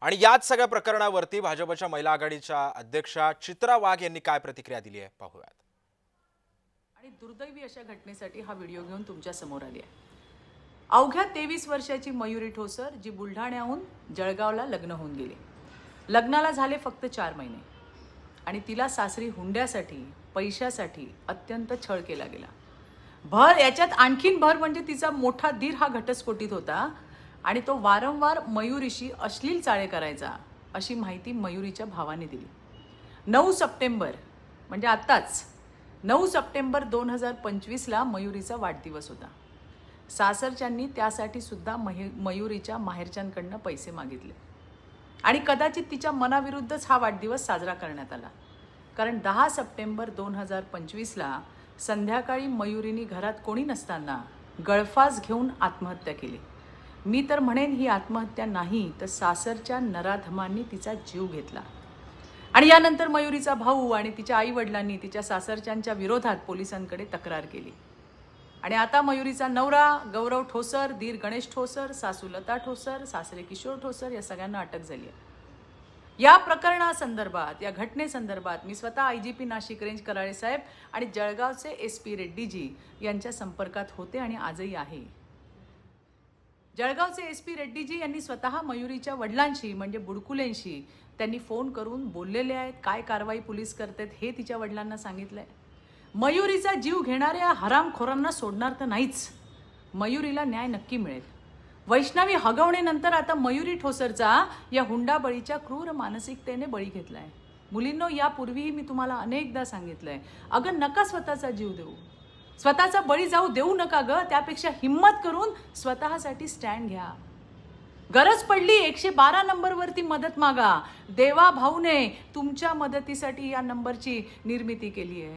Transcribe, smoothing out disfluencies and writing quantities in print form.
आणि याच सगळ्या प्रकरणावरती भाजपच्या महिला आघाडीच्या अध्यक्षा चित्रा वाघ यांनी काय प्रतिक्रिया दिली आहे पाहूयात. आणि दुर्दैवी अशा घटनेसाठी हा व्हिडिओ घेऊन तुमच्या समोर आली आहे. अवघ्या 23 वर्षाची मयुरी ठोसर जी बुलढाण्याहून जळगावला लग्न होऊन गेली. लग्नाला झाले फक्त 4 महिने आणि तिला सासरी हुंड्यासाठी पैशासाठी अत्यंत छळ केला गेला. याच्यात आणखीन भर म्हणजे तिचा मोठा दीर हा घटस्फोटीत होता आणि तो वारंवार मयुरीशी अश्लील चाळे करायचा अशी माहिती मयुरीच्या भावाने दिली. 9 सप्टेंबर म्हणजे आत्ताच 9 सप्टेंबर 2025ला मयुरीचा वाढदिवस होता. सासरच्यांनी त्यासाठी सुद्धा मयुरीच्या माहेरच्यांकडनं पैसे मागितले आणि कदाचित तिच्या मनाविरुद्धच हा वाढदिवस साजरा करण्यात आला. कारण 10 सप्टेंबर 2025ला संध्याकाळी मयुरीने घरात कोणी नसताना गळफास घेऊन आत्महत्या केली. मी तर म्हणेन ही आत्महत्या नाही तर सासरच्या नराधमांनी तिचा जीव घेतला. आणि यानंतर मयुरीचा भाऊ आणि तिच्या आईवडिलांनी तिच्या सासरच्यांच्या विरोधात पोलिसांकडे तक्रार केली. आणि आता मयुरीचा नवरा गौरव ठोसर, दीर गणेश ठोसर, सासू लता ठोसर, सासरे किशोर ठोसर या सगळ्यांना अटक झाली आहे. या प्रकरणासंदर्भात, या घटनेसंदर्भात मी स्वतः IGP नाशिक रेंज कराळे साहेब आणि जळगावचे SP रेड्डीजी यांच्या संपर्कात होते आणि आजही आहे. जळगावचे SP रेड्डीजी यांनी स्वतः मयुरीच्या वडिलांशी म्हणजे बुडकुलेंशी त्यांनी फोन करून बोललेले आहेत. काय कारवाई पोलीस करतात हे तिच्या वडिलांना सांगितलंय. मयुरीचा जीव घेणाऱ्या हरामखोरांना सोडणार तर नाहीच. मयुरीला न्याय नक्की मिळेल. वैष्णवी हगवणेनंतर आता मयुरी ठोसरचा या हुंडाबळीच्या क्रूर मानसिकतेने बळी घेतलाय. मुलींनो, यापूर्वीही मी तुम्हाला अनेकदा सांगितलंय, अगं नका स्वतःचा जीव देऊ, स्वतःचा बळी जाऊ देऊ नका ग. त्यापेक्षा हिम्मत करून स्वतःसाठी स्टँड घ्या. गरज पडली 112 नंबरवरती मदत मागा. देवा भाऊने तुमच्या मदतीसाठी या नंबरची निर्मिती केली आहे.